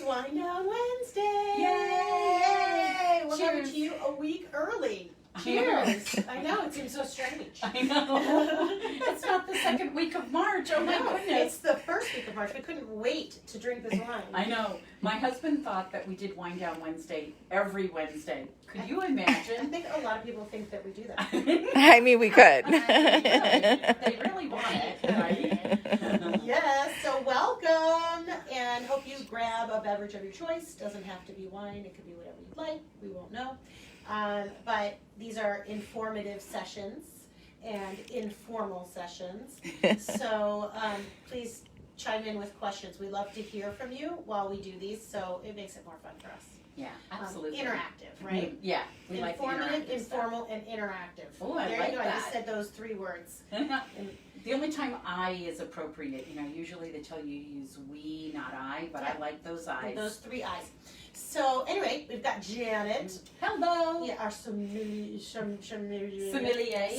Wind Down Wednesday! Yay! We're coming to you a week early. Cheers! I know, it seems so strange. I know. It's not the second week of March. Oh my goodness. It's the first week of March. We couldn't wait to drink this wine. I know. My husband thought that we did Wind Down Wednesday every Wednesday. Could you imagine? I think a lot of people think that we do that. I mean, we could. They really want it, right? Yes, so welcome, and hope you grab a beverage of your choice. Doesn't have to be wine. It could be whatever you'd like. We won't know. But these are informative sessions and informal sessions. So please chime in with questions. We love to hear from you while we do these, so it makes it more fun for us. Yeah, absolutely. Interactive, right? Yeah, we like the Informative, interactive informal, and interactive. Oh, I there like you go. that. I just said those 3 words. The only time I is appropriate, usually they tell you to use we, not I, but I like those I's. Those 3 I's. So anyway, we've got Janet. Hello. Yeah, our sommelier.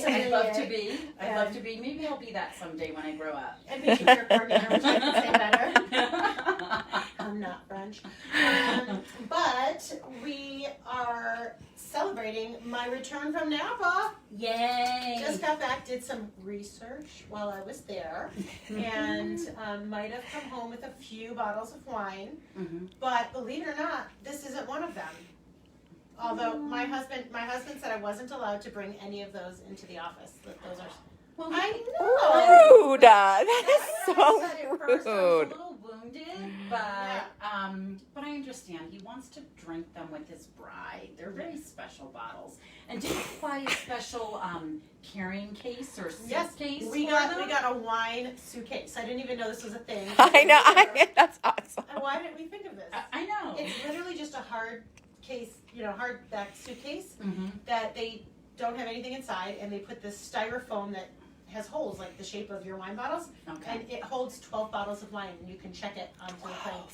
I'd love to be. I'd love to be. Maybe I'll be that someday when I grow up. And we care coordinator, which I can say better. I'm not French. But we are celebrating my return from Napa. Yay! Just got back, did some research while I was there, and might have come home with a few bottles of wine. Mm-hmm. But believe it or not, this isn't one of them. Although my husband said I wasn't allowed to bring any of those into the office. That those are. Well, I know. Rude. That is I so said at first I was a rude. little wounded, but I understand. He wants to drink them with his bride. They're very special bottles. And did you buy a special carrying case or suitcase? We for got them? we got a wine suitcase. I didn't even know this was a thing. I know. That's awesome. And why didn't we think of this? I know. It's literally just a hard case, hardback suitcase Mm-hmm. that they don't have anything inside, and they put this styrofoam that has holes like the shape of your wine bottles, Okay. and it holds 12 bottles of wine, and you can check it onto the plane.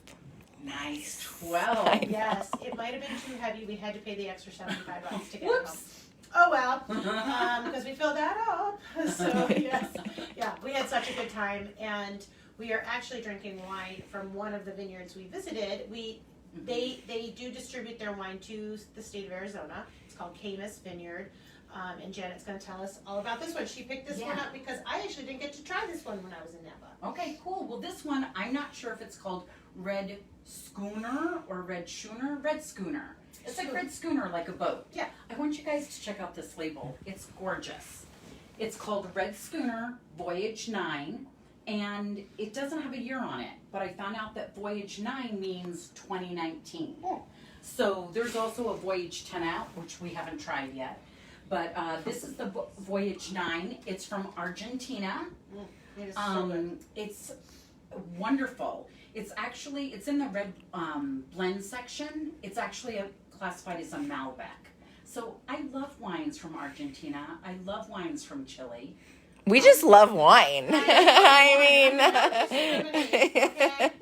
Nice. 12. Yes, it might have been too heavy. We had to pay the extra $75 to get Whoops. it home. Oh well, because we filled that up. So yes, yeah, we had such a good time, and we are actually drinking wine from one of the vineyards we visited. They do distribute their wine to the state of Arizona. It's called Camus Vineyard, and Janet's going to tell us all about this one. She picked this one up because I actually didn't get to try this one when I was in Napa. Okay, cool. Well, this one, I'm not sure if it's called Red Schooner or Red Schooner. Red Schooner. It's like Red Schooner, like a boat. Yeah. I want you guys to check out this label. It's gorgeous. It's called Red Schooner Voyage 9, and it doesn't have a year on it, but I found out that Voyage 9 means 2019. Oh. So there's also a Voyage 10 out, which we haven't tried yet. But this is the Voyage 9. It's from Argentina. It is so good. It's wonderful. It's in the red blend section. It's actually classified as a Malbec. So I love wines from Argentina. I love wines from Chile. We just love wine.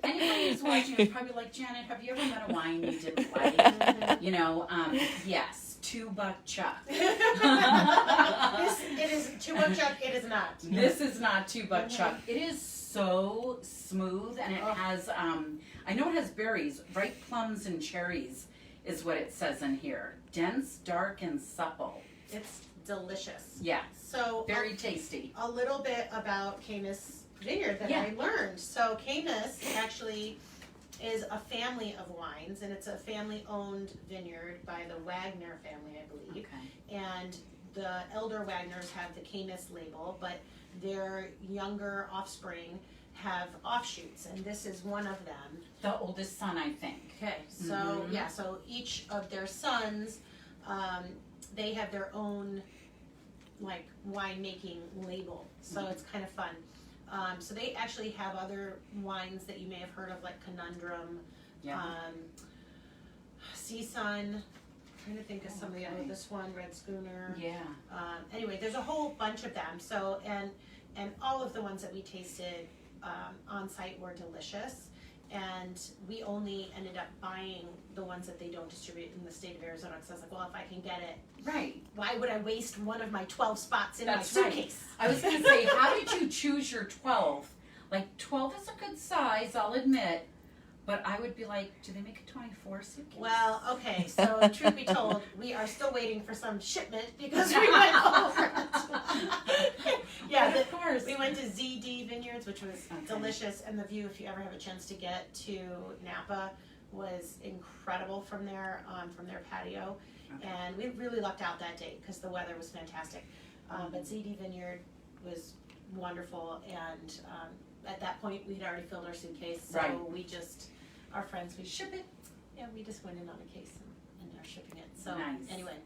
Anyone who's watching is probably like, Janet, have you ever met a wine you didn't like? Yes, $2 Chuck. It is $2 Chuck. It is not. This is not $2 Chuck. It is so smooth, and it has, I know it has berries, ripe plums and cherries is what it says in here. Dense, dark, and supple. It's delicious. Yeah. So Very tasty. a little bit about Camus Vineyard that I learned. So Camus actually is a family of wines, and it's a family-owned vineyard by the Wagner family, I believe. Okay. And the elder Wagners have the Camus label, but their younger offspring have offshoots, and this is one of them. The oldest son, I think. Okay, so so each of their sons, they have their own like winemaking label, so it's kind of fun. So they actually have other wines that you may have heard of, like Conundrum, Sea Sun. I'm trying to think of some of the other. This one, Red Schooner. Yeah. Anyway, there's a whole bunch of them. So and all of the ones that we tasted on site were delicious. And we only ended up buying the ones that they don't distribute in the state of Arizona, because I was like, well, if I can get it, right, why would I waste one of my 12 spots in That's my suitcase? Right. I was going to say, how did you choose your 12? Like, 12 is a good size, I'll admit, But I would be like, do they make a 24 suitcase? Well, okay, so truth be told, we are still waiting for some shipment because we went over it. Yeah, Of course. we went to ZD Vineyards, which was Okay. delicious, and the view, if you ever have a chance to get to Napa, was incredible from their patio. Okay. And we really lucked out that day because the weather was fantastic. But ZD Vineyard was wonderful, and at that point we'd already filled our suitcase, so Right. we just, our friends, we ship it, and we just went in on a case and are shipping it. So Nice. anyway,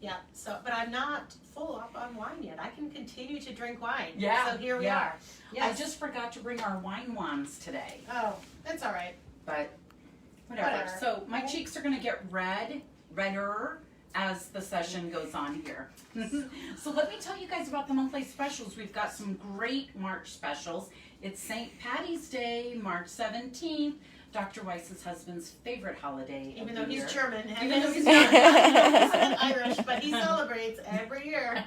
yeah. So, but I'm not full up on wine yet. I can continue to drink wine. Yeah, So here we yeah. are. Yes. I just forgot to bring our wine wands today, Oh, that's all right. but whatever. Whatever. So my cheeks are gonna get redder as the session goes on here. So let me tell you guys about the monthly specials. We've got some great March specials. It's St. Patty's Day, March 17th, Dr. Weiss's husband's favorite holiday. Even of though the he's year. German, and Even though he's he's not Irish, but he celebrates every year.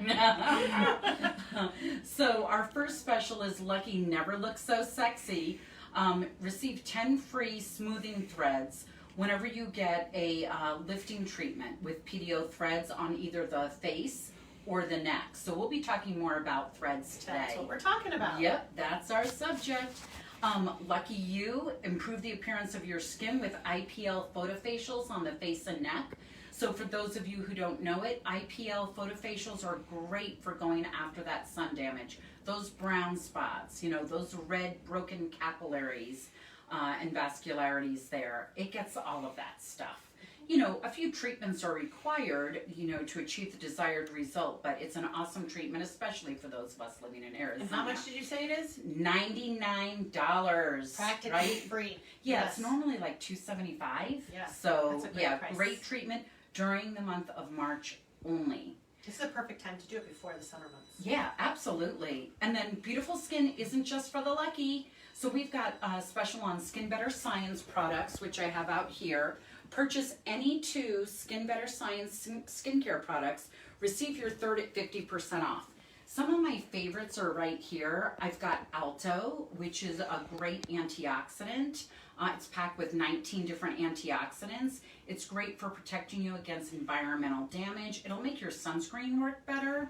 So our first special is Lucky Never Looks So Sexy. Receive 10 free smoothing threads whenever you get a lifting treatment with PDO Threads on either the face or the neck. So we'll be talking more about threads today. That's what we're talking about. Yep, that's our subject. Lucky you, improve the appearance of your skin with IPL photofacials on the face and neck. So for those of you who don't know it, IPL photofacials are great for going after that sun damage. Those brown spots, you know, those red broken capillaries and vascularities there. It gets all of that stuff. You know, a few treatments are required, you know, to achieve the desired result, but it's an awesome treatment, especially for those of us living in Arizona. And how much did you say it is? $99. Practically right? free. Yeah, Yes. it's normally like $275. Yeah, So that's a great yeah, price. great treatment during the month of March only. This is a perfect time to do it before the summer months. Yeah, absolutely. And then beautiful skin isn't just for the lucky. So we've got a special on Skin Better Science products, which I have out here. Purchase any 2 Skin Better Science skincare products. Receive your third at 50% off. Some of my favorites are right here. I've got Alto, which is a great antioxidant. It's packed with 19 different antioxidants. It's great for protecting you against environmental damage. It'll make your sunscreen work better.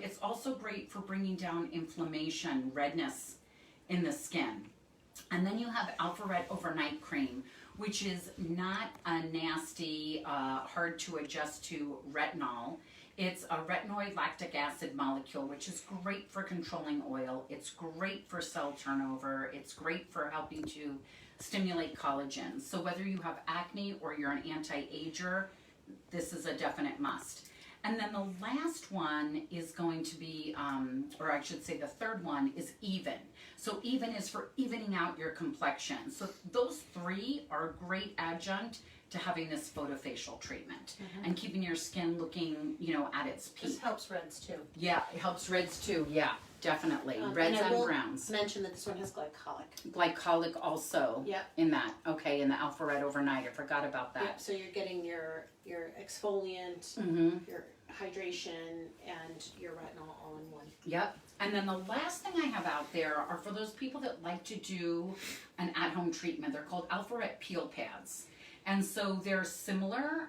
It's also great for bringing down inflammation, redness in the skin. And then you have Alfred Overnight Cream, which is not a nasty, hard to adjust to retinol. It's a retinoid lactic acid molecule, which is great for controlling oil. It's great for cell turnover. It's great for helping to stimulate collagen. So whether you have acne or you're an anti-ager, this is a definite must. And then the last one is going to be, or I should say the third one is Even. So Even is for evening out your complexion. So those 3 are a great adjunct to having this photofacial treatment and keeping your skin looking, you know, at its peak. This helps reds too. Yeah, it helps reds too. Yeah, definitely. Reds and I and will browns. mention that this one has glycolic. Glycolic also Yep. in that. Okay, in the Alfred Overnight. I forgot about Yep. that. So you're getting your exfoliant, your hydration, and your retinol all in one. Yep. And then the last thing I have out there are for those people that like to do an at-home treatment. They're called Alfred Peel Pads. And so they're similar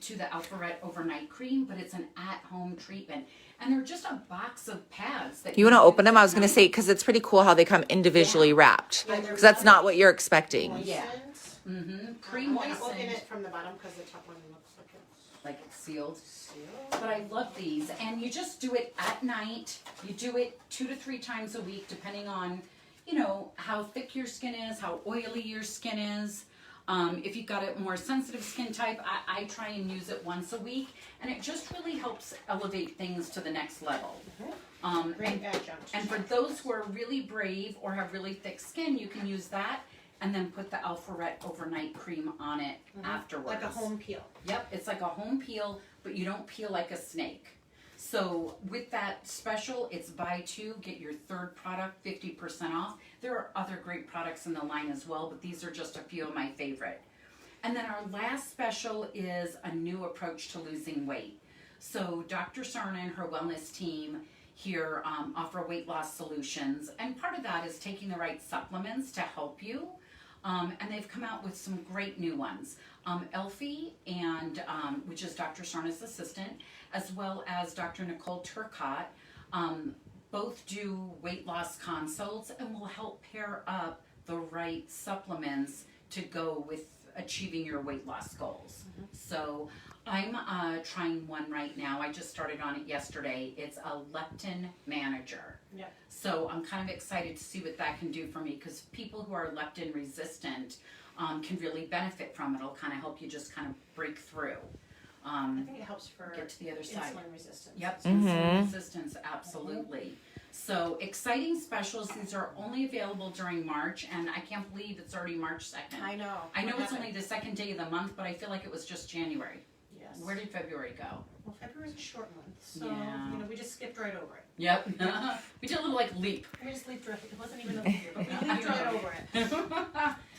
to the Alfred Overnight Cream, but it's an at-home treatment. And they're just a box of pads that You want to use open them? I was at going to night. say, because it's pretty cool how they come individually wrapped. Yeah, they're Because that's not what you're expecting. Yeah. Moistened. I'm gonna open Pre-moistened, it from the bottom because the top one looks like it's like it's sealed. sealed. But I love these, and you just do it at night. You do it 2 to 3 times a week, depending on, you know, how thick your skin is, how oily your skin is. If you've got a more sensitive skin type, I try and use it once a week, and it just really helps elevate things to the next level. Great adjunct. And for those who are really brave or have really thick skin, you can use that and then put the Alfred Overnight Cream on it afterwards. Like a home peel. Yep, it's like a home peel, but you don't peel like a snake. So with that special, it's buy 2, get your third product 50% off. There are other great products in the line as well, but these are just a few of my favorite. And then our last special is a new approach to losing weight. So Dr. Cerna and her wellness team here offer weight loss solutions, and part of that is taking the right supplements to help you. And they've come out with some great new ones. Elfie, and which is Dr. Sarna's assistant, as well as Dr. Nicole Turcotte, both do weight loss consults and will help pair up the right supplements to go with achieving your weight loss goals. So I'm trying one right now. I just started on it yesterday. It's a leptin manager. Yep. So I'm kind of excited to see what that can do for me, because people who are leptin resistant can really benefit from it. It'll kind of help you just kind of break through. I think it helps for Get to the other side. insulin resistance. Yep, insulin resistance, absolutely. So exciting specials. These are only available during March, and I can't believe it's already March 2nd. I know. I know What it's only happened? the second day of the month, but I feel like it was just January. Yes. Where did February go? Well, February's a short month, so Yeah. we just skipped right over it. Yep. We did a little like leap. We just leaped right. It wasn't even a leap year, but we leaped right over it.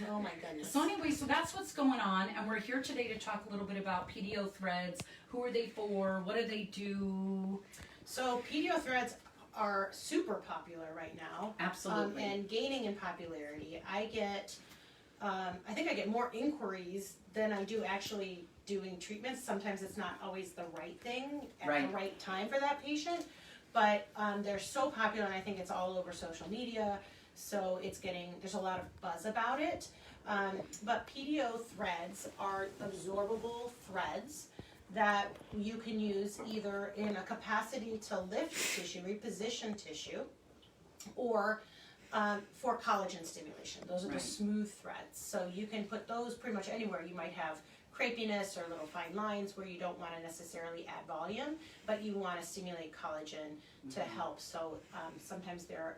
Oh my goodness. So anyway, so that's what's going on, and we're here today to talk a little bit about PDO Threads. Who are they for? What do they do? So PDO Threads are super popular right now. Absolutely. And gaining in popularity. I think I get more inquiries than I do actually doing treatments. Sometimes it's not always the right thing at the right time for that patient, but they're so popular, and I think it's all over social media, so there's a lot of buzz about it. But PDO Threads are absorbable threads that you can use either in a capacity to lift tissue, reposition tissue, or for collagen stimulation. Those are the smooth threads. So you can put those pretty much anywhere. You might have crepiness or little fine lines where you don't want to necessarily add volume, but you want to stimulate collagen to help. So sometimes they're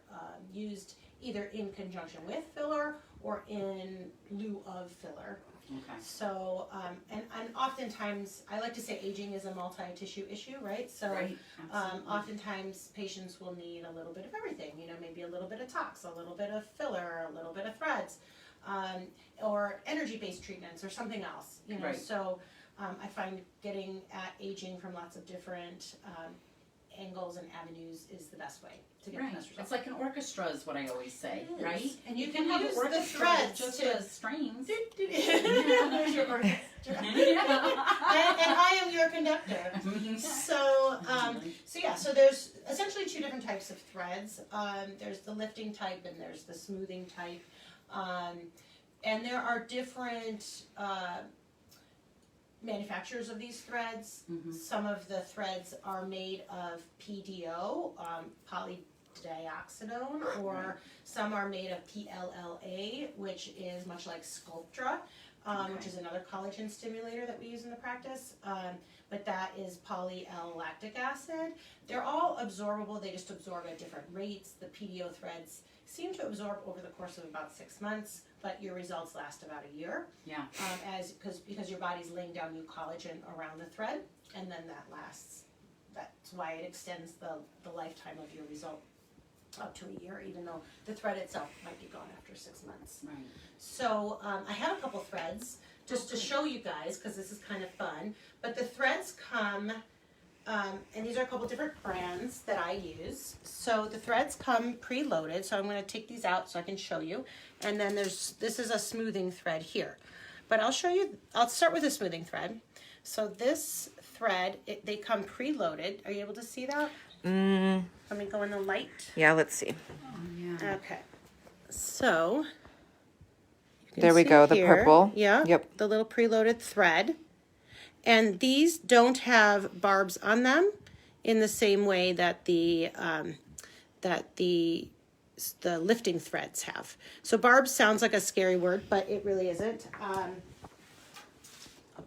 used either in conjunction with filler or in lieu of filler. Okay. So, and oftentimes, I like to say aging is a multi-tissue issue, right? So, oftentimes patients will need a little bit of everything, maybe a little bit of tox, a little bit of filler, a little bit of threads, or energy-based treatments or something else, So, I find getting at aging from lots of different angles and avenues is the best way to get the best results. It's like an orchestra is what I always say, It is. right? And you can can have use an the orchestra threads just to- as strings. There's your orchestra. and I am your conductor. So there's essentially two different types of threads. There's the lifting type and there's the smoothing type. And there are different manufacturers of these threads. Some of the threads are made of PDO, polydioxanone, or some are made of PLLA, which is much like Sculptra, which is another collagen stimulator that we use in the practice. But that is poly-L-lactic acid. They're all absorbable, they just absorb at different rates. The PDO threads seem to absorb over the course of about 6 months, but your results last about a year. Yeah. Because your body's laying down new collagen around the thread, and then that lasts. That's why it extends the lifetime of your result up to a year, even though the thread itself might be gone after 6 months. Right. So I have a couple threads just to show you guys, because this is kind of fun. But the threads come, and these are a couple different brands that I use. So the threads come preloaded, so I'm going to take these out so I can show you. And then this is a smoothing thread here. But I'll start with a smoothing thread. So this thread, they come preloaded. Are you able to see that? Let me go in the light. Yeah, let's see. Oh, yeah. Okay. So you can There we see go, the here, purple. Yeah. Yep. The little preloaded thread. And these don't have barbs on them in the same way that the lifting threads have. So barbs sounds like a scary word, but it really isn't. I'll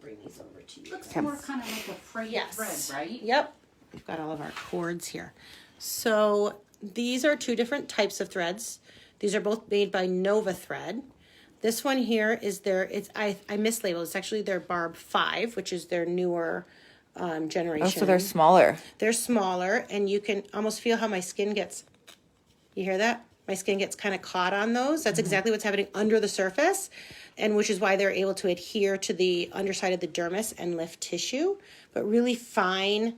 bring these over to you. Looks more kind of like a frayed thread, right? Yep. We've got all of our cords here. So these are two different types of threads. These are both made by Nova Thread. This one here is I mislabeled. It's actually their Barb 5, which is their newer generation. Oh, so they're smaller. They're smaller, and you can almost feel how my skin gets, you hear that? My skin gets kind of caught on those. That's exactly what's happening under the surface, and which is why they're able to adhere to the underside of the dermis and lift tissue. But really fine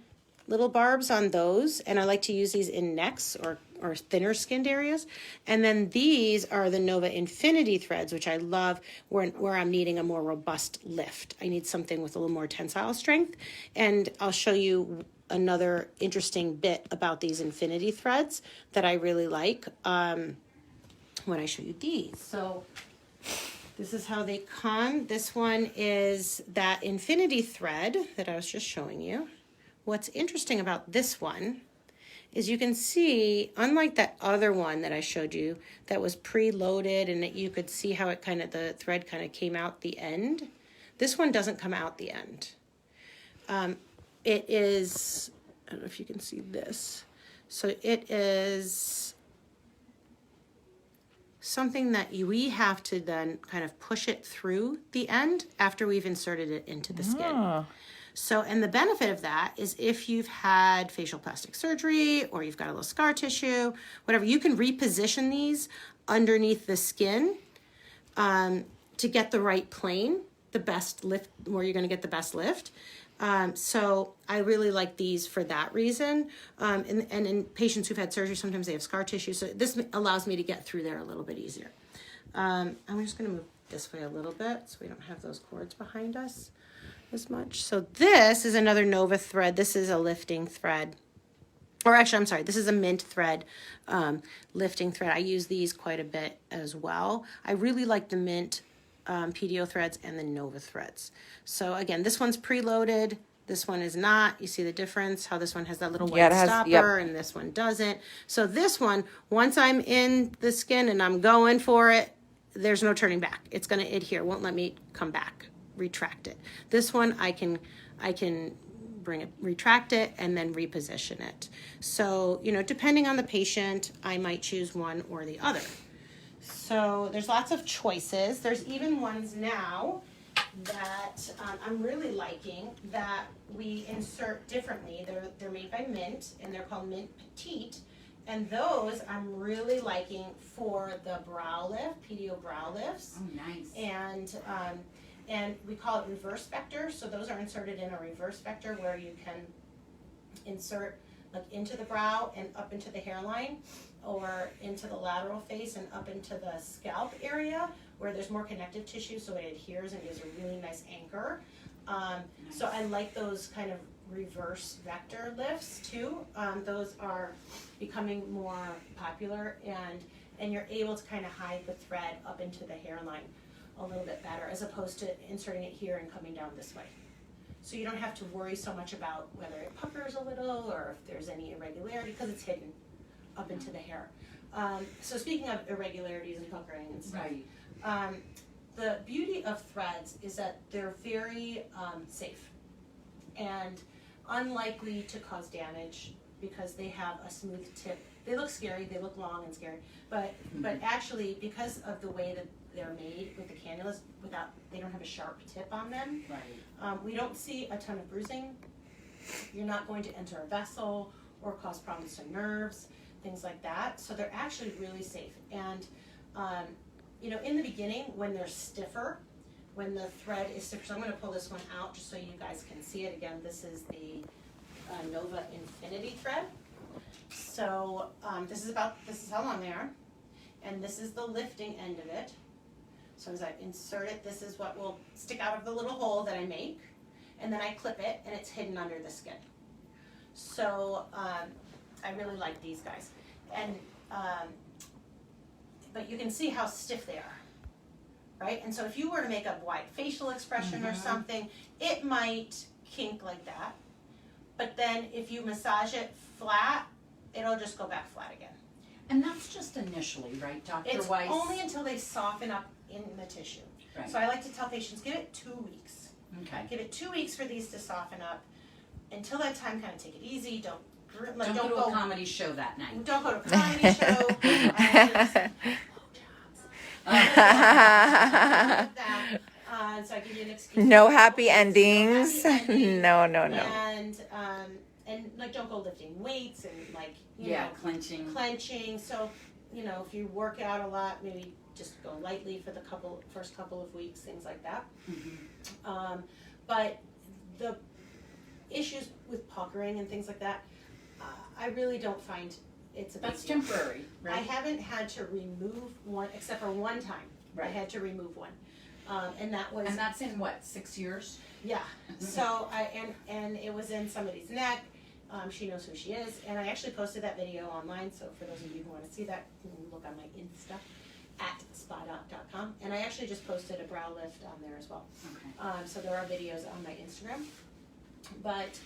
little barbs on those, and I like to use these in necks or thinner skinned areas. And then these are the Nova Infinity threads, which I love where I'm needing a more robust lift. I need something with a little more tensile strength. And I'll show you another interesting bit about these Infinity threads that I really like when I show you these. So this is how they come. This one is that Infinity thread that I was just showing you. What's interesting about this one is you can see, unlike that other one that I showed you that was preloaded and that you could see how it the thread kind of came out the end, this one doesn't come out the end. It is, I don't know if you can see this. So it is something that we have to then kind of push it through the end after we've inserted it into the skin. Oh. So, and the benefit of that is if you've had facial plastic surgery or you've got a little scar tissue, whatever, you can reposition these underneath the skin to get the right plane, the best lift, where you're going to get the best lift. So I really like these for that reason. And in patients who've had surgery, sometimes they have scar tissue. So this allows me to get through there a little bit easier. I'm just going to move this way a little bit so we don't have those cords behind us as much. So this is another Nova thread. This is a lifting thread. Or actually, I'm sorry, this is a mint thread, lifting thread. I use these quite a bit as well. I really like the mint PDO threads and the Nova threads. So again, this one's preloaded. This one is not. You see the difference, how this one has that little white stopper and this one doesn't. So this one, once I'm in the skin and I'm going for it, there's no turning back. It's going to adhere, won't let me come back, retract it. This one, I can bring it, retract it, and then reposition it. So, depending on the patient, I might choose one or the other. So there's lots of choices. There's even ones now that I'm really liking that we insert differently. They're made by Mint, and they're called Mint Petite. And those I'm really liking for the brow lift, PDO brow lifts. Oh, nice. And we call it reverse vector. So those are inserted in a reverse vector where you can insert into the brow and up into the hairline, or into the lateral face and up into the scalp area where there's more connective tissue, so it adheres and gives a really nice anchor. Nice. So I like those kind of reverse vector lifts too. Those are becoming more popular, and you're able to kind of hide the thread up into the hairline a little bit better, as opposed to inserting it here and coming down this way. So you don't have to worry so much about whether it puckers a little or if there's any irregularity, because it's hidden up into the hair. So speaking of irregularities and puckering and stuff, right. The beauty of threads is that they're very safe and unlikely to cause damage because they have a smooth tip. They look scary, they look long and scary, but actually, because of the way that they're made with the cannulas, they don't have a sharp tip on them. Right. We don't see a ton of bruising. You're not going to enter a vessel or cause problems to nerves, things like that. So they're actually really safe. And in the beginning, when they're stiffer, when the thread is stiffer, so I'm going to pull this one out just so you guys can see it again. This is the Nova Infinity thread. So this is how long they are, and this is the lifting end of it. So as I insert it, this is what will stick out of the little hole that I make, and then I clip it, and it's hidden under the skin. So I really like these guys, and but you can see how stiff they are, right? And so if you were to make a wide facial expression or something, it might kink like that, but then if you massage it flat, it'll just go back flat again. And that's just initially, right, Dr. It's Weiss? only until they soften up in the tissue. Right. So I like to tell patients, give it 2 weeks. Okay. Give it 2 weeks for these to soften up. Until that time, kind of take it easy. Don't Don't go to a comedy show that night. Don't go to a comedy show. So I give you an excuse. No happy endings. No happy endings. No. And don't go lifting weights and clenching. So if you work out a lot, maybe just go lightly for the first couple of weeks, things like that. Mm-hmm. But issues with puckering and things like that, I really don't find it's a big That's deal. temporary, I right? haven't had to remove one, except for one time. I Right. had to remove one. And that was, And that's in what, 6 years? yeah. So and it was in somebody's neck. She knows who she is. And I actually posted that video online. So for those of you who want to see that, you can look on my Insta at spa.com. And I actually just posted a brow lift on there as well. Okay. So there are videos on my Instagram. But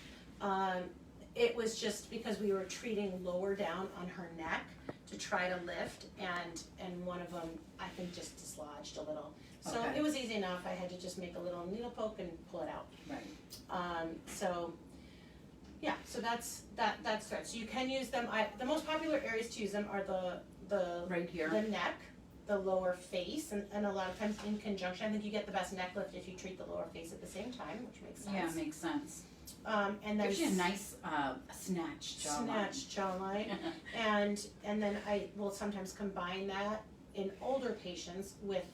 it was just because we were treating lower down on her neck to try to lift, and one of them I think just dislodged a little. So Okay. it was easy enough. I had to just make a little needle poke and pull it out. Right. So yeah, so that's threads. So you can use them. The most popular areas to use them are the Right here. the neck, the lower face, and a lot of times in conjunction. I think you get the best neck lift if you treat the lower face at the same time, which makes sense. Yeah, makes sense. And then Gives you a nice snatched jawline. snatched jawline, and then I will sometimes combine that in older patients with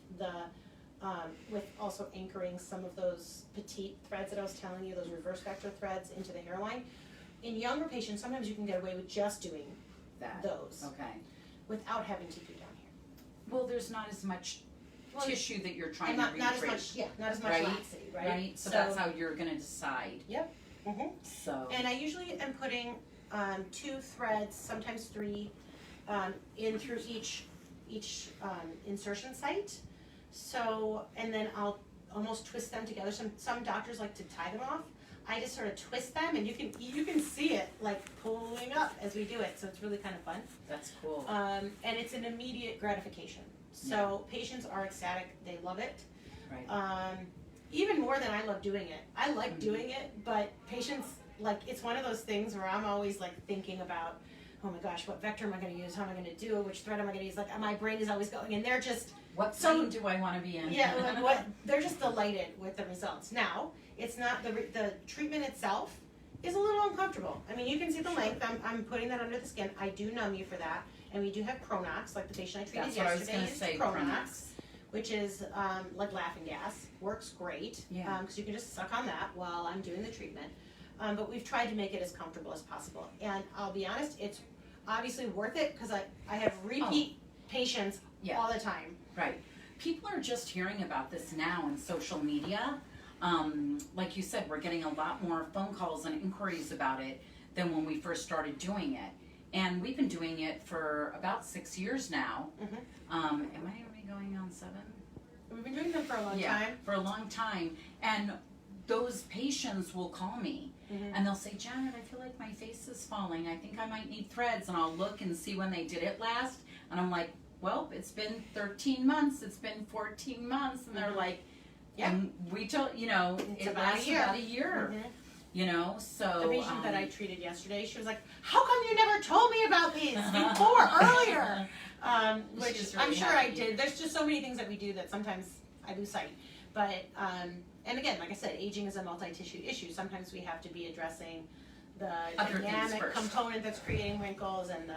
with also anchoring some of those petite threads that I was telling you, those reverse vector threads into the hairline. In younger patients, sometimes you can get away with just doing That. those Okay. without having to do down here. Well, there's not as much Well, tissue that you're trying And to not as retreat. much, yeah, not as much Right? laxity, right? Right? So that's how you're gonna decide. Mhm. So. And I usually am putting 2 threads, sometimes 3, in through each insertion site. So, and then I'll almost twist them together. Some doctors like to tie them off. I just sort of twist them, and you can see it like pulling up as we do it. So it's really kind of fun. That's cool. And it's an immediate gratification. So patients are ecstatic. They love it. Right. Even more than I love doing it. I like doing it, but patients, like, it's one of those things where I'm always like thinking about, oh my gosh, what vector am I going to use? How am I going to do it? Which thread am I going to use? Like, my brain is always going, and they're just, What so- scene do I want to be in? yeah, like they're just delighted with the results. Now, it's not, the treatment itself is a little uncomfortable. I mean, you can see the length. I'm putting that under the skin. I do numb you for that. And we do have Pronox, like the patient I treated That's what I was yesterday gonna used say. Pronox, which is like laughing gas. Works great. Yeah. Because you can just suck on that while I'm doing the treatment. But we've tried to make it as comfortable as possible. And I'll be honest, it's obviously worth it because I have repeat patients Yeah. all the time. Right. People are just hearing about this now on social media. Like you said, we're getting a lot more phone calls and inquiries about it than when we first started doing it. And we've been doing it for about 6 years now. Am I already going on 7? We've been doing them for a long Yeah, time. for a long time. And those patients will call me and they'll say, Janet, I feel like my face is falling. I think I might need threads. And I'll look and see when they did it last. And I'm like, well, it's been 13 months. It's been 14 months. And they're like, Yeah. and we told, you know, It's it about a lasts year. about a year. You know, so. The patient that I treated yesterday, she was like, how come you never told me about these before, earlier? Which She's I'm really sure I happy. did. There's just so many things that we do that sometimes I lose sight. But, and again, like I said, aging is a multi-tissue issue. Sometimes we have to be addressing the Other things dynamic first. component that's creating wrinkles and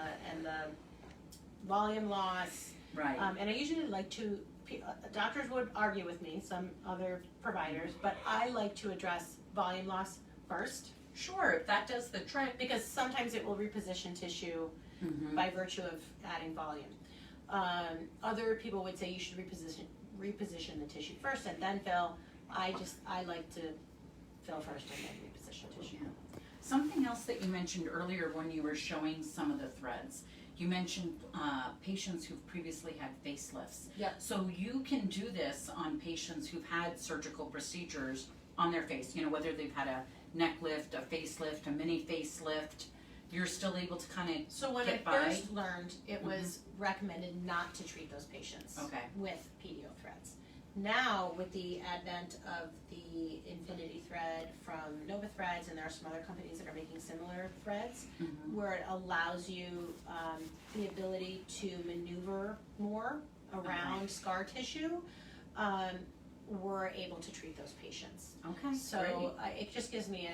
the volume loss. Right. And I usually like to, doctors would argue with me, some other providers, but I like to address volume loss first. Sure, if that does the trick. Because sometimes it will reposition tissue by virtue of adding volume. Other people would say you should reposition the tissue first and then fill. I like to fill first and then reposition tissue. Yeah. Something else that you mentioned earlier when you were showing some of the threads, you mentioned patients who've previously had facelifts. Yep. So you can do this on patients who've had surgical procedures on their face, you know, whether they've had a neck lift, a facelift, a mini facelift, you're still able to kind of So when get I by. first learned, it was recommended not to treat those patients Okay. with PDO threads. Now, with the advent of the Infinity thread from Nova Threads, and there are some other companies that are making similar threads, where it allows you the ability to maneuver more around scar tissue, we're able to treat those patients. Okay, So it just gives me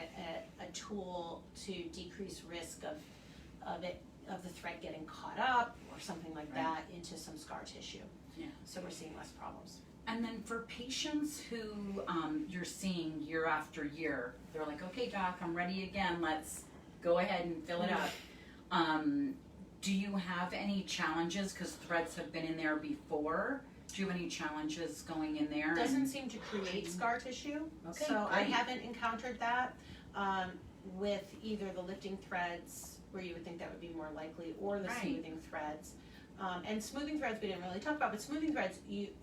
a tool to decrease risk of the thread getting caught up or something like Right. that into some scar tissue. Yeah. So we're seeing less problems. And then for patients who you're seeing year after year, they're like, okay, doc, I'm ready again. Let's go ahead and fill it up. Do you have any challenges? Because threads have been in there before. Do you have any challenges going in there? Doesn't seem to create scar tissue. Okay, so I great. haven't encountered that with either the lifting threads, where you would think that would be more likely, or the Right. smoothing threads. And smoothing threads we didn't really talk about, but smoothing threads,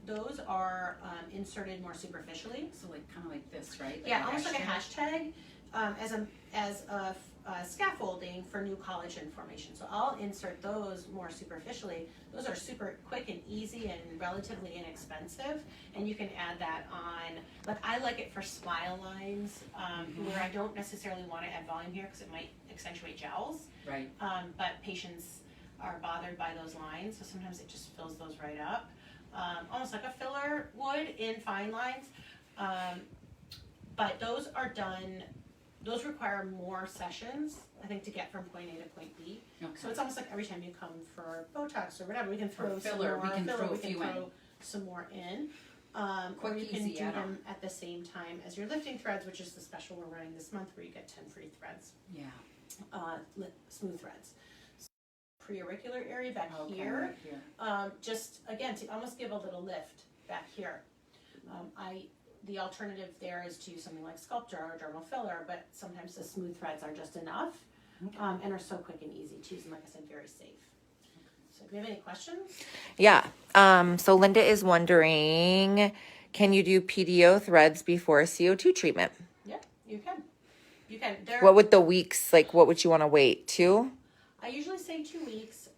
those are inserted more superficially. So like kind of like this, right? Like Yeah, a almost like a hashtag? hashtag as a scaffolding for new collagen formation. So I'll insert those more superficially. Those are super quick and easy and relatively inexpensive, and you can add that on. Like I like it for smile lines, where I don't necessarily want to add volume here because it might accentuate jowls. Right. But patients are bothered by those lines, so sometimes it just fills those right up, almost like a filler would in fine lines. But those are done. Those require more sessions, I think, to get from point A to point B. Okay. So it's almost like every time you come for Botox or whatever, we can throw some filler, more we can throw a few in. some more in. Quick, or you can easy do add-on. them at the same time as your lifting threads, which is the special we're running this month, where you get 10 free threads, Yeah. smooth threads. Preauricular area back Okay, here, right here. just again to almost give a little lift back here. The alternative there is to use something like Sculptor or dermal filler, but sometimes the smooth threads are just enough, Okay. and are so quick and easy to use, and like I said, very safe. So do we have any questions? Yeah. So Linda is wondering, can you do PDO threads before CO2 treatment? Yeah, you can. You can. What would the weeks, like, what would you want to wait? 2? I usually say 2 weeks,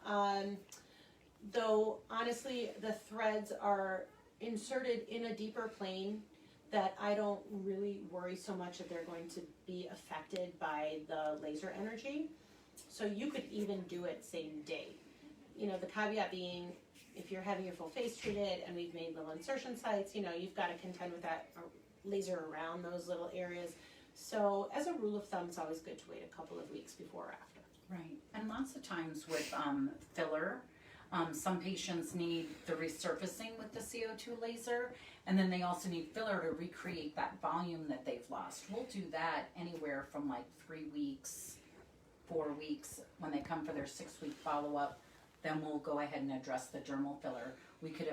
though honestly the threads are inserted in a deeper plane that I don't really worry so much that they're going to be affected by the laser energy. So you could even do it same day. You know, the caveat being, if you're having your full face treated and we've made little insertion sites, you know, you've got to contend with that laser around those little areas. So as a rule of thumb, it's always good to wait a couple of weeks before or after. Right, and lots of times with filler, some patients need the resurfacing with the CO2 laser, and then they also need filler to recreate that volume that they've lost. We'll do that anywhere from like 3 weeks, 4 weeks, when they come for their 6-week follow-up. Then we'll go ahead and address the dermal filler. We could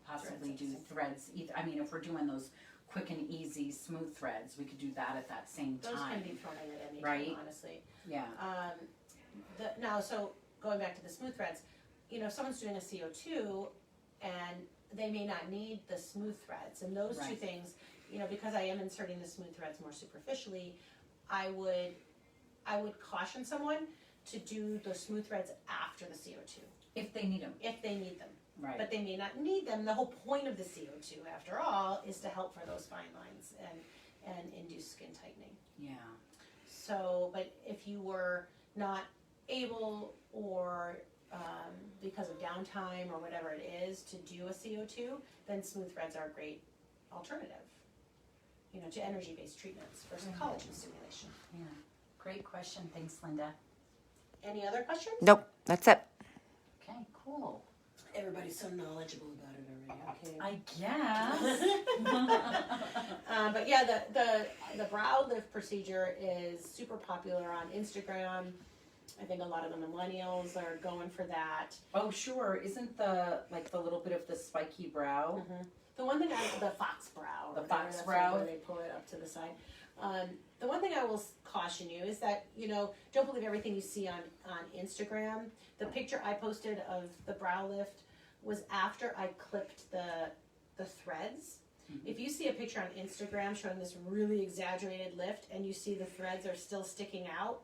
possibly do threads. I mean, if we're doing those quick and easy smooth threads, we could do that at that same time. Those can be thrown in at any Right. time, honestly. Yeah. Now, so going back to the smooth threads, you know, if someone's doing a CO2 and they may not need the smooth threads, and those two Right. things, you know, because I am inserting the smooth threads more superficially, I would caution someone to do the smooth threads after the CO2 If they need them. if they need them. Right. But they may not need them. The whole point of the CO2, after all, is to help for those fine lines and induce skin tightening. Yeah. So, but if you were not able, or because of downtime or whatever it is, to do a CO2, then smooth threads are a great alternative, you know, to energy-based treatments for some collagen stimulation. Yeah. Great question. Thanks, Linda. Any other questions? Nope, that's it. Okay, cool. Everybody's so knowledgeable about it already. Okay. I guess. But yeah, the brow lift procedure is super popular on Instagram. I think a lot of the millennials are going for that. Oh, sure. Isn't the little bit of the spiky brow? The one thing the fox brow. The or fox whatever, that's brow. where they pull it up to the side. The one thing I will caution you is that, you know, don't believe everything you see on Instagram. The picture I posted of the brow lift was after I clipped the threads. If you see a picture on Instagram showing this really exaggerated lift and you see the threads are still sticking out,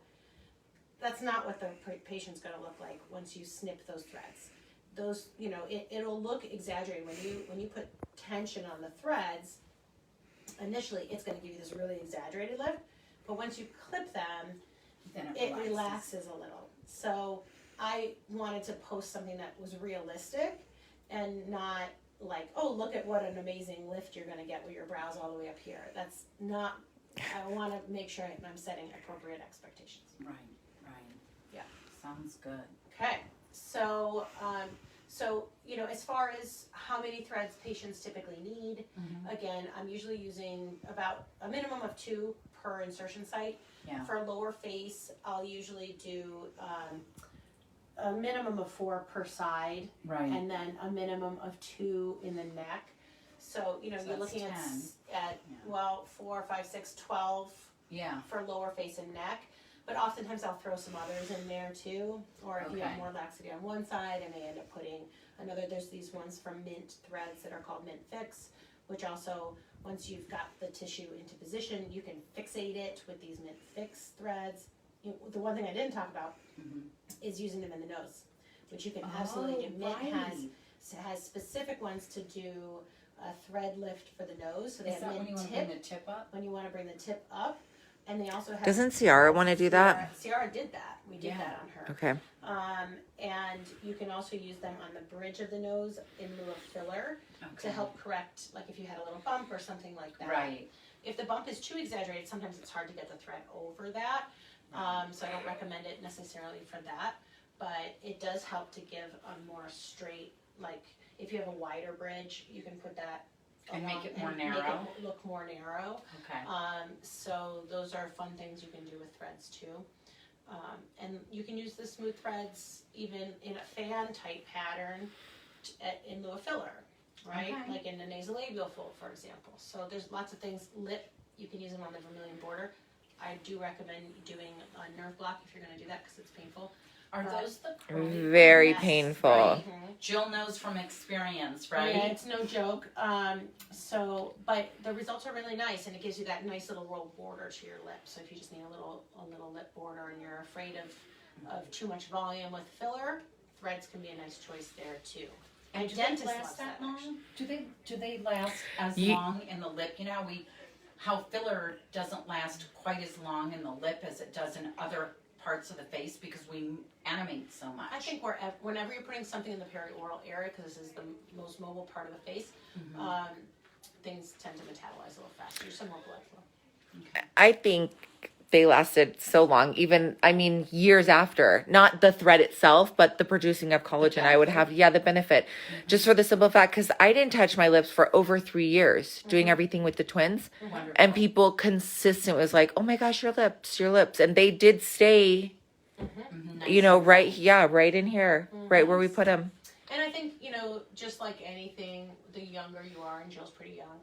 that's not what the patient's going to look like once you snip those threads. Those, you know, it'll look exaggerated when you put tension on the threads. Initially, it's going to give you this really exaggerated lift, but once you clip them, Then it relaxes a little. So I wanted to post something that was realistic and not like, oh, look at what an amazing lift you're going to get with your brows all the way up here. That's not, I want to make sure I'm setting appropriate expectations. Right. Yeah. Sounds good. Okay, so So, you know, as far as how many threads patients typically need, again, I'm usually using about a minimum of 2 per insertion site. Yeah. For lower face, I'll usually do a minimum of 4 per side, Right. and then a minimum of 2 in the neck. So, you know, So you're that's looking 10. at Yeah. well, 4, 5, 6, 12 Yeah. for lower face and neck. But oftentimes I'll throw some others in there too. Or if you have Okay. more laxity on one side, I may end up putting another. There's these ones from Mint Threads that are called Mint Fix, which also, once you've got the tissue into position, you can fixate it with these Mint Fix threads. The one thing I didn't talk about is using them in the nose, which you can absolutely do. Mint has specific ones to do a thread lift for the nose. So they Is have that when mint you want to tip bring the tip up? when you want to bring the tip up. And they also have. Doesn't Ciara want to do that? Ciara did that. We did Yeah. that on her. Okay. And you can also use them on the bridge of the nose in lieu of filler to help correct, like if you had a little bump or something like that. Right. If the bump is too exaggerated, sometimes it's hard to get the thread over that. So I don't recommend it necessarily for that. But it does help to give a more straight, like if you have a wider bridge, you can put that And make it more Make narrow. it look more narrow. Okay. So those are fun things you can do with threads too. And you can use the smooth threads even in a fan type pattern in lieu of filler, right? Okay. Like in the nasolabial fold, for example. So there's lots of things. Lip, you can use them on the vermilion border. I do recommend doing a nerve block if you're going to do that because it's painful. Are those the curly Very Yes, painful. right. Mhm. Jill knows from experience, right? Yeah, it's no joke. But the results are really nice, and it gives you that nice little rolled border to your lip. So if you just need a little lip border, and you're afraid of too much volume with filler, threads can be a nice choice there too. And do dentist they loves last that that, long? Do they last as Ye- long in the lip? You know how filler doesn't last quite as long in the lip as it does in other parts of the face because we animate so much. I think whenever you're putting something in the perioral area, because this is the most mobile part of the face, things tend to metabolize a little faster. There's some more blood flow. I think they lasted so long, even, I mean, years after. Not the thread itself, but the producing of collagen. I would have, the benefit. Just for the simple fact, because I didn't touch my lips for over 3 years, doing everything with the twins. Wonderful. And people consistent was like, oh my gosh, your lips. And they did stay, Nice. right in here, right where we put them. And I think, just like anything, the younger you are, and Jill's pretty young,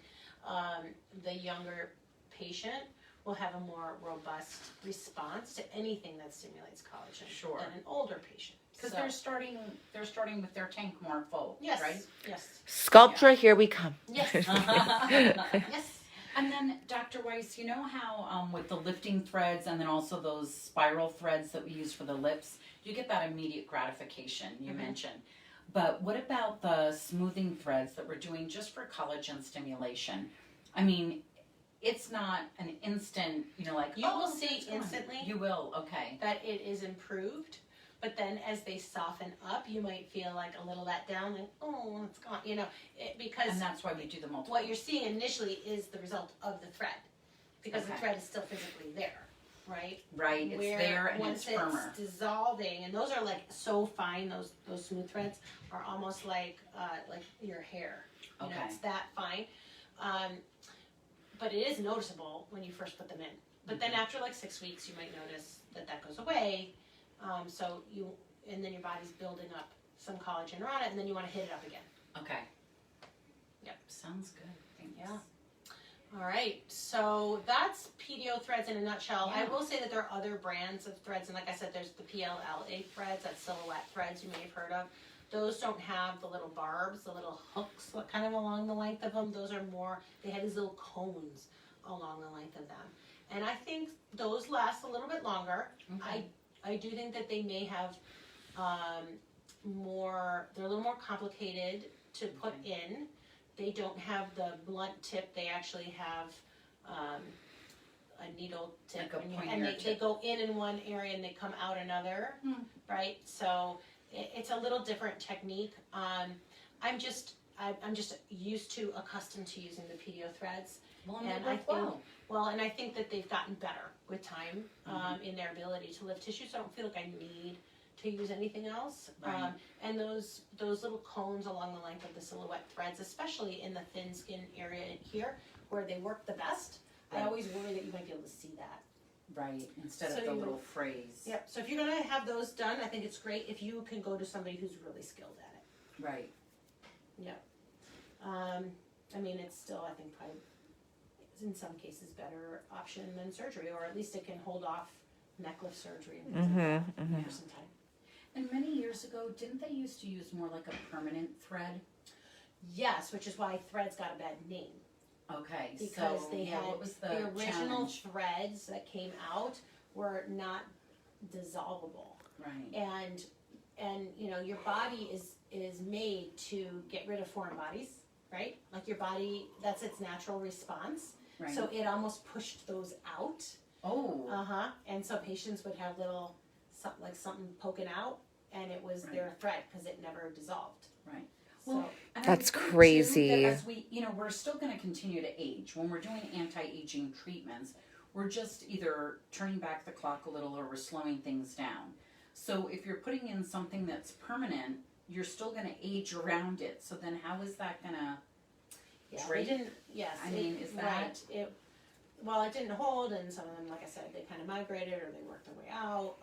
the younger patient will have a more robust response to anything that stimulates collagen Sure. than an older patient. Because So- they're starting with their tank more full, Yes, right? yes, Sculptra, here we come. yes, yes. And then, Dr. Weiss, you know how with the lifting threads and then also those spiral threads that we use for the lips, you get that immediate gratification you mentioned. But what about the smoothing threads that we're doing just for collagen stimulation? I mean, it's not an instant, like, You will see it's gone. instantly. You will, okay. That it is improved, but then as they soften up, you might feel like a little let down, like, oh, it's gone, because And that's why we do the multiple. what you're seeing initially is the result of the thread, because the Okay. thread is still physically there, right? Right, it's Where there and once it's firmer. dissolving, and those are like so fine. Those smooth threads are almost like your hair. Okay. It's that fine. But it is noticeable when you first put them in. But then after like 6 weeks, you might notice that goes away. And then your body's building up some collagen around it, and then you want to hit it up again. Okay. Yep. Sounds good. Thanks. Yeah. All right, so that's PDO threads in a nutshell. Yeah. I will say that there are other brands of threads, and like I said, there's the PLLA threads, that's silhouette threads you may have heard of. Those don't have the little barbs, the little hooks kind of along the length of them. Those are more, they have these little cones along the length of them. And I think those last a little bit longer. Okay. I do think that they may have they're a little more complicated to put in. They don't have the blunt tip. They actually have a needle tip, Like a and pointier they tip. go in one area and they come out another, right? So it's a little different technique. I'm just accustomed to using the PDO threads, Well, and they I work think well. and I think that they've gotten better with time in their ability to lift tissue. So I don't feel like I need to use anything else. Right. And those little cones along the length of the silhouette threads, especially in the thin skin area here where they work the best, I Right. always worry that you might be able to see that. Right, instead So of the you- little phrase. Yep. So if you're gonna have those done, I think it's great if you can go to somebody who's really skilled at it. Right. Yep. I mean, it's still, I think, probably in some cases better option than surgery, or at least it can hold off neck lift surgery and things like that for some time. And many years ago, didn't they used to use more like a permanent thread? Yes, which is why threads got a bad name. Okay, Because so they yeah, had what was the original challenge? threads that came out were not dissolvable. Right. And you know, your body is made to get rid of foreign bodies, right? Like your body, that's its natural response. Right. So it almost pushed those out. Oh. And so patients would have little, like something poking out, and it was their thread because it never dissolved. Right. So, Well, and I That's think, too, crazy. that as we, we're still going to continue to age. When we're doing anti-aging treatments, we're just either turning back the clock a little or we're slowing things down. So if you're putting in something that's permanent, you're still going to age around it. So then how is that going to yeah, they drape? didn't. Yes, I mean, is that- right? It didn't hold, and some of them, like I said, they kind of migrated or they worked their way out.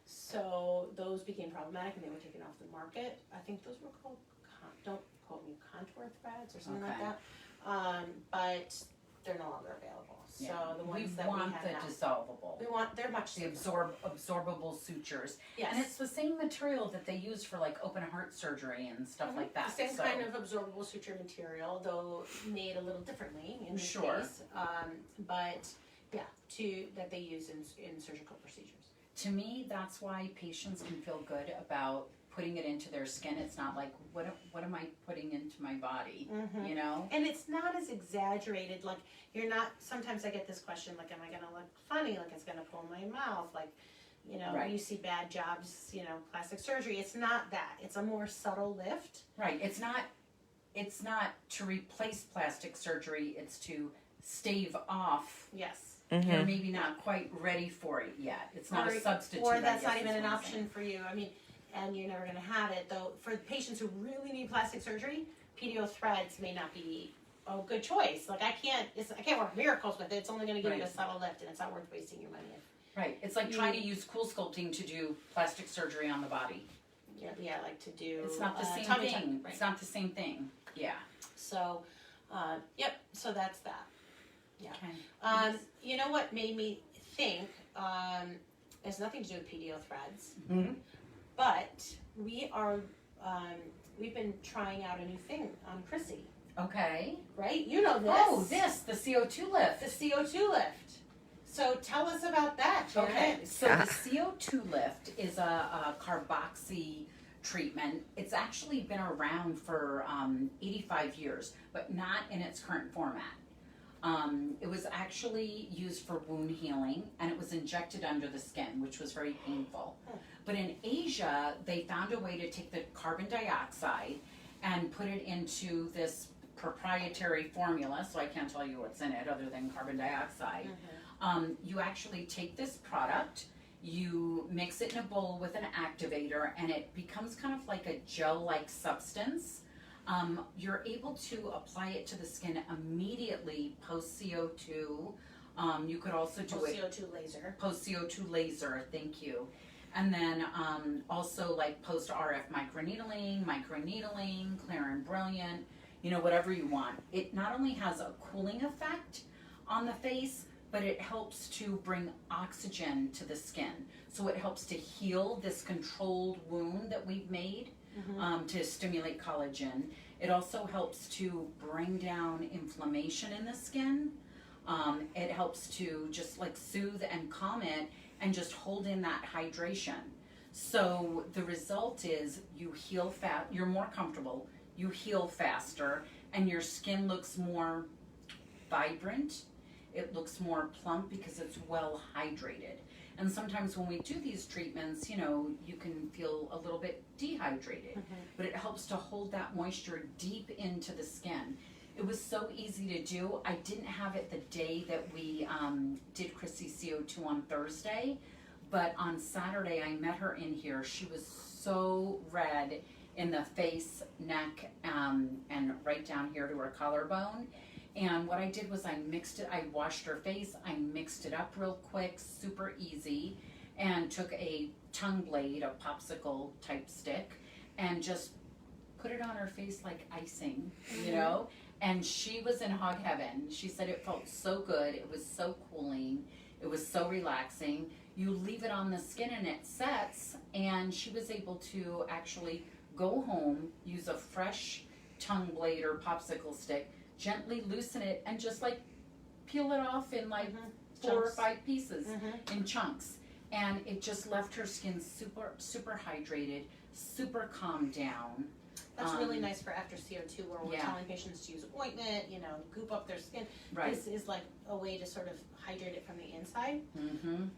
So those became problematic, and they were taken off the market. I think those were called don't quote me, contour threads or something like Okay. that. But they're no longer available. So Yeah. the ones we that want we have the now, dissolvable. they're much The absorbable sutures. yes. And it's the same material that they use for like open heart surgery and stuff like that. The same so, kind of absorbable suture material, though made a little differently in this Sure. case. But yeah, that they use in surgical procedures. To me, that's why patients can feel good about putting it into their skin. It's not like, what am I putting into my body, you know? And it's not as exaggerated. Like you're not. Sometimes I get this question, like, am I going to look funny? Like it's going to pull my mouth? Like, Right. you see bad jobs, plastic surgery. It's not that. It's a more subtle lift. Right. It's not to replace plastic surgery. It's to stave off. Yes. You're maybe not quite ready for it yet. It's not a substitute. Or that's I not guess even is an what I'm option saying. for you. I mean, and you're never going to have it, though. For patients who really need plastic surgery, PDO Threads may not be a good choice. Like I can't work miracles with it. It's only going to give you a Right. subtle lift, and it's not worth wasting your money. Right. It's like trying to use cool sculpting to do plastic surgery on the body. Yeah, like to do. It's not the same tummy thing. tuck, right. It's not the same thing. Yeah. So, yep. So that's that. Yeah. Okay. You know what made me think? It has nothing to do with PDO Threads, but we've been trying out a new thing on Chrissy, Okay. right? You know this. Oh, the CO2 lift. The CO2 lift. So tell us about that, Janet. Okay, so the CO2 lift is a carboxy treatment. It's actually been around for 85 years, but not in its current format. It was actually used for wound healing, and it was injected under the skin, which was very painful. But in Asia, they found a way to take the carbon dioxide and put it into this proprietary formula, so I can't tell you what's in it other than carbon dioxide. You actually take this product, you mix it in a bowl with an activator, and it becomes kind of like a gel-like substance. You're able to apply it to the skin immediately post CO2. You could also do it CO2 laser. post CO2 laser, thank you. And then also like post RF microneedling, clear and brilliant, whatever you want. It not only has a cooling effect on the face, but it helps to bring oxygen to the skin. So it helps to heal this controlled wound that we've made to stimulate collagen. It also helps to bring down inflammation in the skin. It helps to just like soothe and calm it and just hold in that hydration. So the result is you heal fast, you're more comfortable, you heal faster, and your skin looks more vibrant. It looks more plump because it's well hydrated. And sometimes when we do these treatments, you can feel a little bit dehydrated, but it helps to hold that moisture deep into the skin. It was so easy to do. I didn't have it the day that we did Chrissy's CO2 on Thursday, But on Saturday, I met her in here. She was so red in the face, neck, and right down here to her collarbone. And what I did was I washed her face, I mixed it up real quick, super easy, and took a tongue blade, a popsicle type stick, and just put it on her face like icing, you know? And she was in hog heaven. She said it felt so good, it was so cooling, it was so relaxing. You leave it on the skin and it sets, and she was able to actually go home, use a fresh tongue blade or popsicle stick, gently loosen it, and just like peel it off in like 4 or 5 pieces in chunks. And it just left her skin super hydrated, super calmed down. That's really nice for after CO2, where we're telling patients to use ointment, you know, goop up their skin. Right. This is like a way to sort of hydrate it from the inside,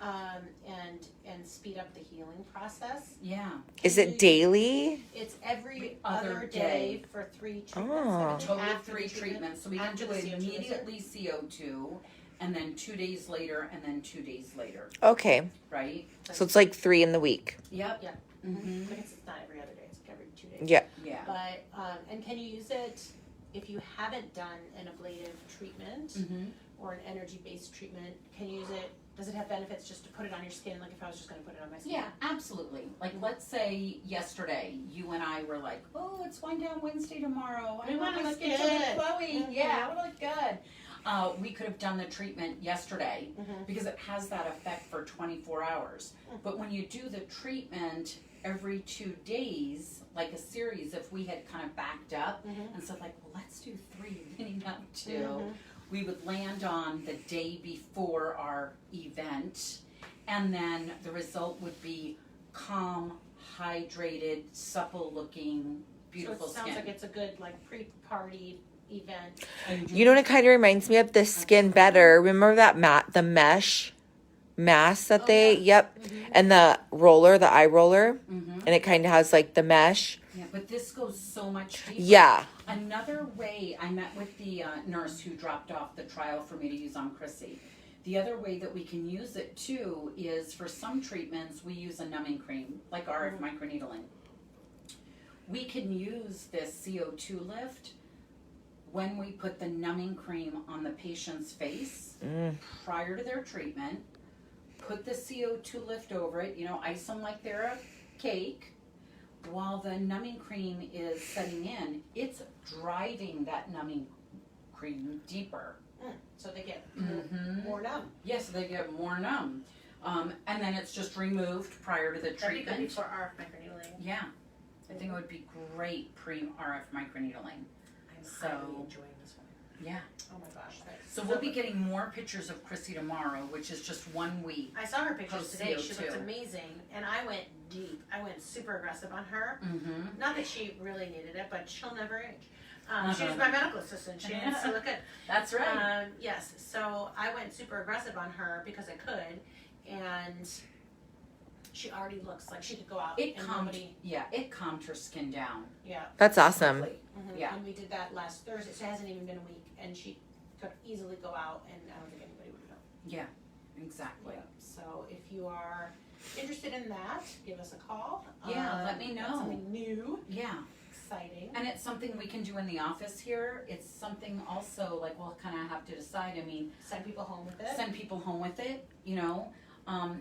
and speed up the healing process. Yeah. Is it daily? It's every other day for 3 treatments. Oh. Total of After 3 the treatments. So we can after do the it CO2 immediately CO2, and then 2 days later, and then 2 days later. Okay. Right? So it's like 3 in the week. Yep. Yeah. Mm-hmm. Like it's not every other day, it's like every 2 days. Yeah. Yeah. But, and can you use it if you haven't done an ablative treatment or an energy-based treatment? Can you use it, does it have benefits just to put it on your skin, like if I was just gonna put it on my skin? Yeah, absolutely. Like, let's say yesterday, you and I were like, oh, it's Wind Down Wednesday tomorrow. We wanna my look skin to look good. glowy. Yeah, I wanna look good. We could have done the treatment yesterday because it has that effect for 24 hours. But when you do the treatment every 2 days, like a series, if we had kind of backed up and said like, well, let's do 3 leading up to, we would land on the day before our event, and then the result would be calm, hydrated, supple looking, beautiful So it sounds skin. like it's a good like pre-party event. You know what it kind of reminds me of? The Skin Better. Remember that the mesh mask that and the roller, the eye roller, and it kind of has like the mesh. Yeah, but this goes so much deeper. Yeah. Another way, I met with the nurse who dropped off the trial for me to use on Chrissy. The other way that we can use it too is for some treatments we use a numbing cream, like RF microneedling. We can use this CO2 lift when we put the numbing cream on the patient's face prior to their treatment. Put the CO2 lift over it, you know, ice them like they're a cake. While the numbing cream is setting in, it's driving that numbing cream deeper. So they get more numb. Yes, they get more numb. And then it's just removed prior to the That'd be good treatment. before RF microneedling. Yeah, I think it would be great pre-RF microneedling. I'm So- highly enjoying this one. Yeah. Oh my gosh. So we'll be getting more pictures of Chrissy tomorrow, which is just 1 week. I saw her pictures Post today. She CO2. looked amazing, and I went deep. I went super aggressive on her. Mm-hmm. Not that she really needed it, but she'll never age. She was my medical assistant. She needs to look good. That's right. Yes, so I went super aggressive on her because I could, and she already looks like she could go out It and calmed. nobody. Yeah, it calmed her skin down. Yeah. That's awesome. quickly. Yeah. And we did that last Thursday, so it hasn't even been a week, and she could easily go out, and I don't think anybody would know. Yeah, exactly. Yeah. So if you are interested in that, give us a call. Yeah, let me that's know. Something new, Yeah. exciting. And it's something we can do in the office here. It's something also like we'll kind of have to decide. I mean, Send people home with it. send people home with it, you know.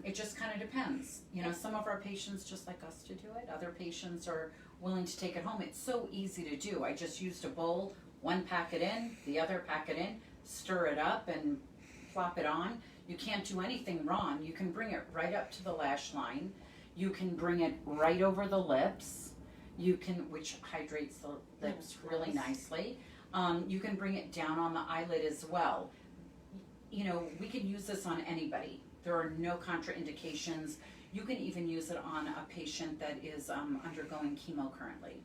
It just kind of depends. You know, some of our patients just like us to do it. Other patients are willing to take it home. It's so easy to do. I just used a bowl, one pack it in, the other pack it in, stir it up and plop it on. You can't do anything wrong. You can bring it right up to the lash line. You can bring it right over the lips. You can, which hydrates the lips really nicely. You can bring it down on the eyelid as well. You know, we can use this on anybody. There are no contraindications. You can even use it on a patient that is undergoing chemo currently.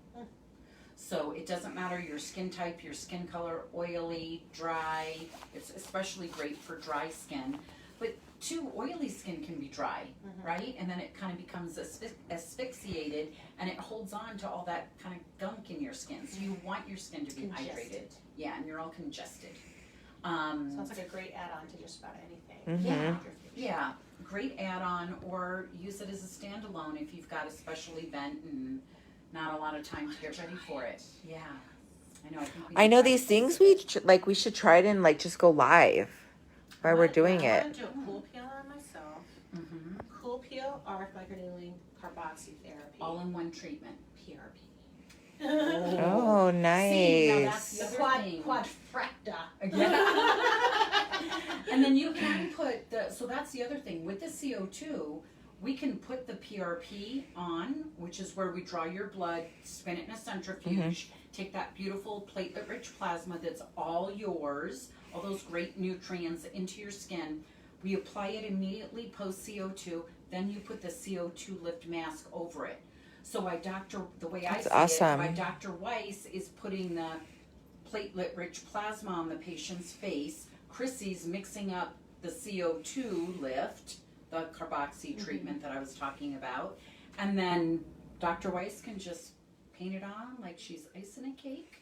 So it doesn't matter your skin type, your skin color, oily, dry. It's especially great for dry skin. But too, oily skin can be dry, right? And then it kind of becomes asphyxiated and it holds on to all that kind of gunk in your skin. So you want your skin to be hydrated. Yeah, and you're all congested. Sounds like a great add-on to just about anything. Mhm. Yeah. great add-on, or use it as a standalone if you've got a special event and not a lot of time to get ready for it. Yeah, I know. I know these things we should try it and like just go live while we're doing I it. want to do a cool peel on myself. Mm-hmm. Cool peel, RF microneedling, carboxy therapy. All in one treatment. PRP. Oh, nice. See, now that's the The other thing. quadfracta. Yeah. And then you can put so that's the other thing. With the CO2, we can put the PRP on, which is where we draw your blood, spin it in a centrifuge, take that beautiful platelet-rich plasma that's all yours, all those great nutrients into your skin. We apply it immediately post-CO2, then you put the CO2 lift mask over it. So the way I That's see awesome. it, my Dr. Weiss is putting the platelet-rich plasma on the patient's face. Chrissy's mixing up the CO2 lift, the carboxy treatment that I was talking about. And then Dr. Weiss can just paint it on like she's icing a cake.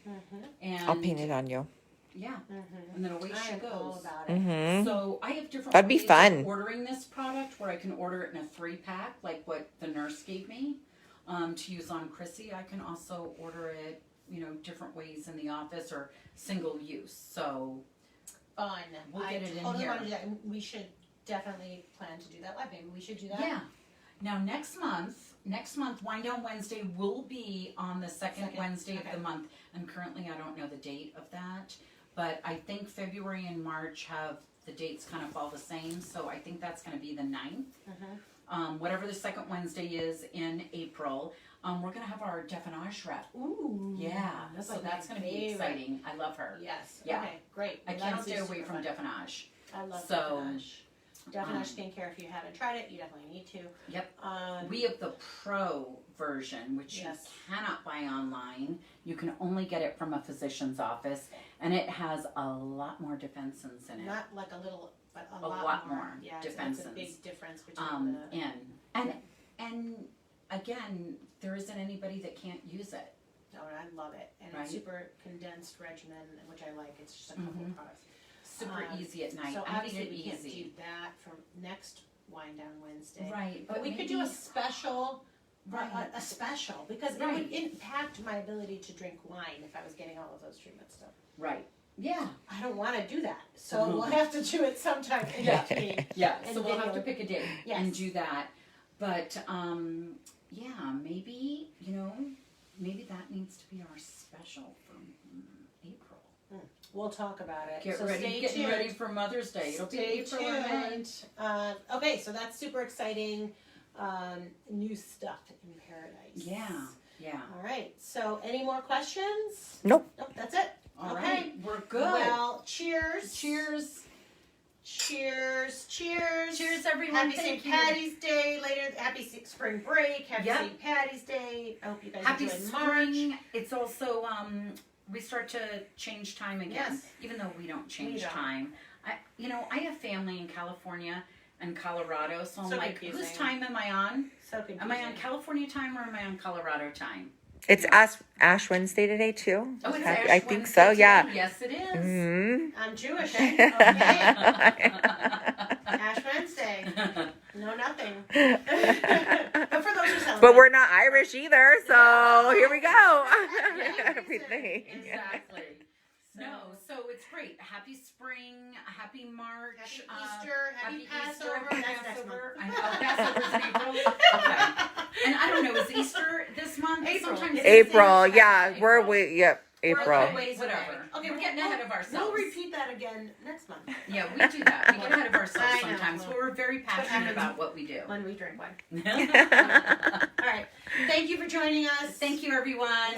And I'll paint it on you. Yeah. And then away she I am goes. all about it. Mm-hmm. So I have different That'd be ways fun. of ordering this product where I can order it in a 3-pack, like what the nurse gave me, to use on Chrissy. I can also order it, different ways in the office or single use. So Fun. We'll get it in totally here. want to do that. And we should definitely plan to do that live. Maybe we should do that. yeah. Now next month, Wind Down Wednesday will be on the second Wednesday of the month. And currently I don't know the date of that, but I think February and March have the dates kind of fall the same. So I think that's going to be the 9th. Whatever the second Wednesday is in April, we're going to have our definage rep. Ooh. Yeah, That's so like that's my going to be favorite. exciting. I love her. Yes. Yeah. Okay, great. I Well, can't that'll be stay away super from fun. definage. I love So, Definage skincare. If you haven't tried it, you definitely need to. Yep. Um, We have the pro version, which Yes. you cannot buy online. You can only get it from a physician's office, and it has a lot more defensins in it. not like a little, but a lot more Yeah, it's a defensins. big difference between the. And again, there isn't anybody that can't use it. No, I love it, and Right. it's super condensed regimen, which I like. It's just a couple of products. Super easy at night. So I obviously made it we can't easy. do that for next Wind Down Wednesday. Right, But we could do a special, Right. a special, because it Right. would impact my ability to drink wine if I was getting all of those treatment stuff. Right. Yeah. I don't want to do that, so we'll have to do it sometime in between. Yeah. And So we'll have to video. pick a date Yes. and do that. But yeah, maybe maybe that needs to be our special for April. We'll talk about it. Get so ready, stay getting tuned. ready for Mother's Day. It'll be Stay April or May. tuned. Okay, so that's super exciting. New stuff in paradise. Yeah. Yeah. All right. So, any more questions? Nope. Nope. That's it. All Okay. right. We're good. Well, cheers. Cheers. Cheers. Cheers. Cheers, everyone. Happy Thank St. you. Patty's Day later. Happy spring break. Happy Yep. St. Patty's Day. I hope you guys Happy enjoy March. spring. It's also we start to change time again, Yes. even though we don't change We don't. time. I have family in California and Colorado, so I'm So like, confusing. whose time am I on? So confusing. Am I on California time or am I on Colorado time? It's Ash Wednesday today too. Oh, it's Happy- Ash I think Wednesday so. today? Yeah. Yes, it is. Mm-hmm. I'm Jewish. Okay. Ash Wednesday. No, nothing. But for those who celebrate. But we're not Irish either, so Yeah. here we go. Yeah. Everything. Exactly. No, so it's great. Happy spring, happy March. Happy Easter, happy Passover. Happy That's next Passover. month. Passover's in April. Okay. And I don't know, is Easter this month? April. Sometimes It's April, April. yeah, April. yep, We're April. a ways away. Whatever. Okay, We're getting ahead of ourselves. We'll repeat that again next month Yeah, we do that. We get ahead of ourselves I know. sometimes, but we're very passionate happens about what we do. when we drink wine. Thank All right. Thank you for joining us. you, everyone.